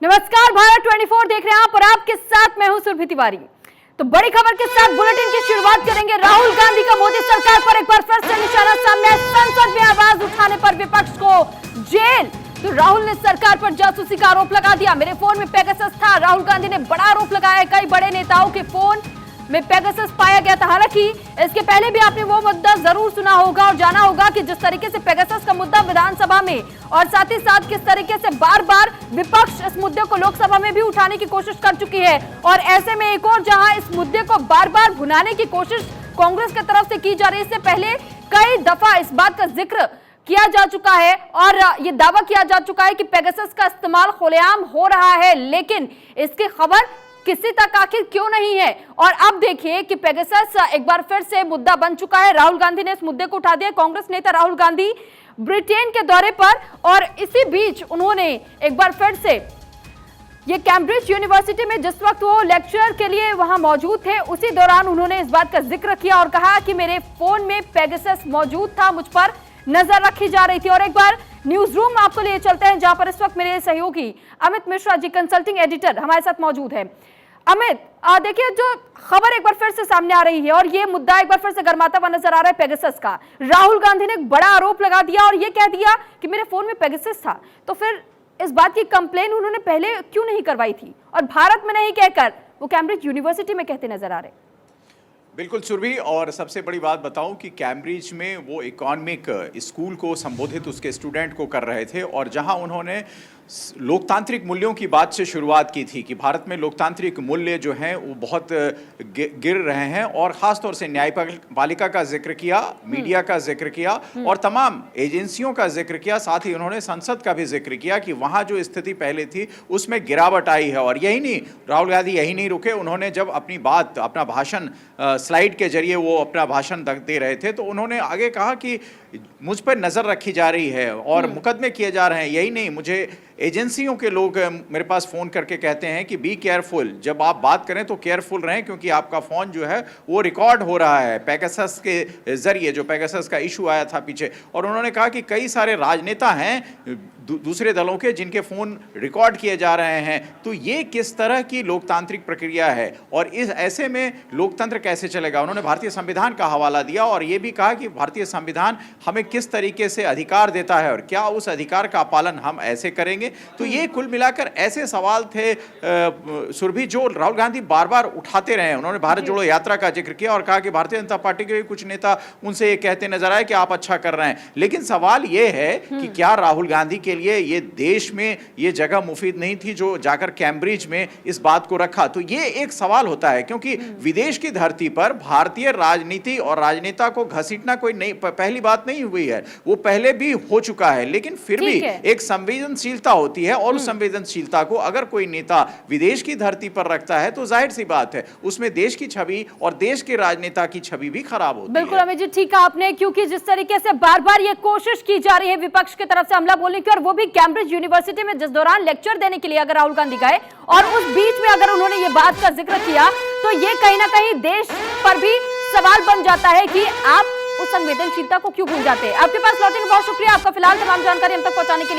नमस्कार, भारत 24 देख रहे हैं आप और आपके साथ मैं हूं सुरभि तिवारी। तो बड़ी खबर के साथ बुलेटिन की शुरुआत करेंगे। राहुल गांधी का मोदी सरकार पर एक बार फिर से निशाना सामने है। संसद में आवाज उठाने पर विपक्ष को जेल। तो राहुल ने सरकार पर जासूसी का आरोप लगा दिया। मेरे फोन में पेगासस था। राहुल गांधी ने बड़ा आरोप लगाया। कई बड़े नेताओं के फोन में पेगासस पाया गया था। हालांकि इसके पहले भी आपने वो मुद्दा जरूर सुना होगा और जाना होगा कि जिस तरीके से पेगासस का मुद्दा विधानसभा में और साथ ही साथ किस तरीके से बार बार विपक्ष इस मुद्दे को लोकसभा में भी उठाने की कोशिश कर चुकी है। और ऐसे में एक और जहां इस मुद्दे को बार बार भुनाने की कोशिश कांग्रेस की तरफ से की जा रही है। इससे पहले कई दफा इस बात का जिक्र किया जा चुका है और ये दावा किया जा चुका है कि पेगासस का इस्तेमाल खुलेआम हो रहा है, लेकिन इसकी खबर किसी तक आखिर क्यों नहीं है। और अब देखिए कि पेगासस एक बार फिर से मुद्दा बन चुका है। राहुल गांधी ने इस मुद्दे को उठा दिया। कांग्रेस नेता राहुल गांधी ब्रिटेन के दौरे पर और इसी बीच उन्होंने एक बार फिर से ये कैम्ब्रिज यूनिवर्सिटी में जिस वक्त वो लेक्चर के लिए वहां मौजूद थे, उसी दौरान उन्होंने इस बात का जिक्र किया और कहा कि मेरे फोन में पेगासस मौजूद था, मुझ पर नजर रखी जा रही थी। और एक बार न्यूज रूम आपको लिए चलते हैं जहां पर इस वक्त मेरे सहयोगी अमित मिश्रा जी, कंसल्टिंग एडिटर, हमारे साथ मौजूद है। अमित, देखिए जो खबर एक बार फिर से सामने आ रही है और ये मुद्दा एक बार फिर से गर्माता हुआ नजर आ रहा है पेगासस का। राहुल गांधी ने एक बड़ा आरोप लगा दिया और ये कह दिया कि मेरे फोन में पेगासस था। तो फिर इस बात की कंप्लेन उन्होंने पहले क्यों नहीं करवाई थी और भारत में नहीं कहकर वो कैम्ब्रिज यूनिवर्सिटी में कहते नजर आ रहे? बिल्कुल सुरभि, और सबसे बड़ी बात बताऊं कि कैम्ब्रिज में वो इकोनॉमिक स्कूल को संबोधित उसके स्टूडेंट को कर रहे थे और जहां उन्होंने लोकतांत्रिक मूल्यों की बात से शुरुआत की थी कि भारत में लोकतांत्रिक मूल्य जो हैं वो बहुत गिर रहे हैं और ख़ास तौर से न्यायपालिका का जिक्र किया, मीडिया का जिक्र किया और तमाम एजेंसियों का जिक्र किया। साथ ही उन्होंने संसद का भी जिक्र किया कि वहाँ जो स्थिति पहले थी उसमें गिरावट आई है। और यही नहीं, राहुल गांधी यही नहीं रुके। उन्होंने जब अपनी बात, अपना भाषण स्लाइड के जरिए वो अपना भाषण दे रहे थे तो उन्होंने आगे कहा कि मुझ पर नज़र रखी जा रही है और मुकदमे किए जा रहे हैं। यही नहीं, मुझे एजेंसियों के लोग मेरे पास फ़ोन करके कहते हैं कि बी केयरफुल, जब आप बात करें तो केयरफुल रहें क्योंकि आपका फ़ोन जो है वो रिकॉर्ड हो रहा है पेगासस के ज़रिए, जो पेगासस का इशू आया था पीछे। और उन्होंने कहा कि कई सारे राजनेता हैं दूसरे दलों के जिनके फ़ोन रिकॉर्ड किए जा रहे हैं। तो ये किस तरह की लोकतांत्रिक प्रक्रिया है और इस ऐसे में लोकतंत्र कैसे चलेगा? उन्होंने भारतीय संविधान का हवाला दिया और ये भी कहा कि भारतीय संविधान हमें किस तरीके से अधिकार देता है और क्या उस अधिकार का पालन हम ऐसे करेंगे। तो ये कुल मिलाकर ऐसे सवाल थे सुरभि जो राहुल गांधी बार बार उठाते रहे। उन्होंने भारत जोड़ो यात्रा का जिक्र किया और कहा कि भारतीय जनता पार्टी के कुछ नेता उनसे ये कहते नजर आए कि आप अच्छा कर रहे हैं। लेकिन सवाल ये है कि क्या राहुल गांधी के लिए ये देश में ये जगह मुफीद नहीं थी जो जाकर कैम्ब्रिज में इस बात को रखा? तो ये एक सवाल होता है क्योंकि विदेश की धरती पर भारतीय राजनीति और राजनेता को घसीटना कोई नहीं पहली बात नहीं हुई है, वो पहले भी हो चुका है। लेकिन फिर भी एक संवेदनशीलता होती है और उस संवेदनशीलता को अगर कोई नेता विदेश की धरती पर रखता है तो जाहिर सी बात है उसमें देश की छवि और देश के राजनेता की छवि भी खराब होती है। बिल्कुल अमित जी, ठीक है आपने, क्योंकि जिस तरीके से बार बार ये कोशिश की जा रही है विपक्ष की तरफ से हमला बोलने की और वो भी कैम्ब्रिज यूनिवर्सिटी में जिस दौरान लेक्चर देने के लिए अगर राहुल गांधी गए और उस बीच में अगर उन्होंने ये बात का जिक्र किया तो ये कहीं ना कहीं देश पर भी सवाल बन जाता है कि आप उस संवेदनशीलता को क्यों भूल जाते हैं। आपके पास लौटने का बहुत शुक्रिया, आपका फिलहाल तमाम जानकारी हम तक पहुंचाने के लिए।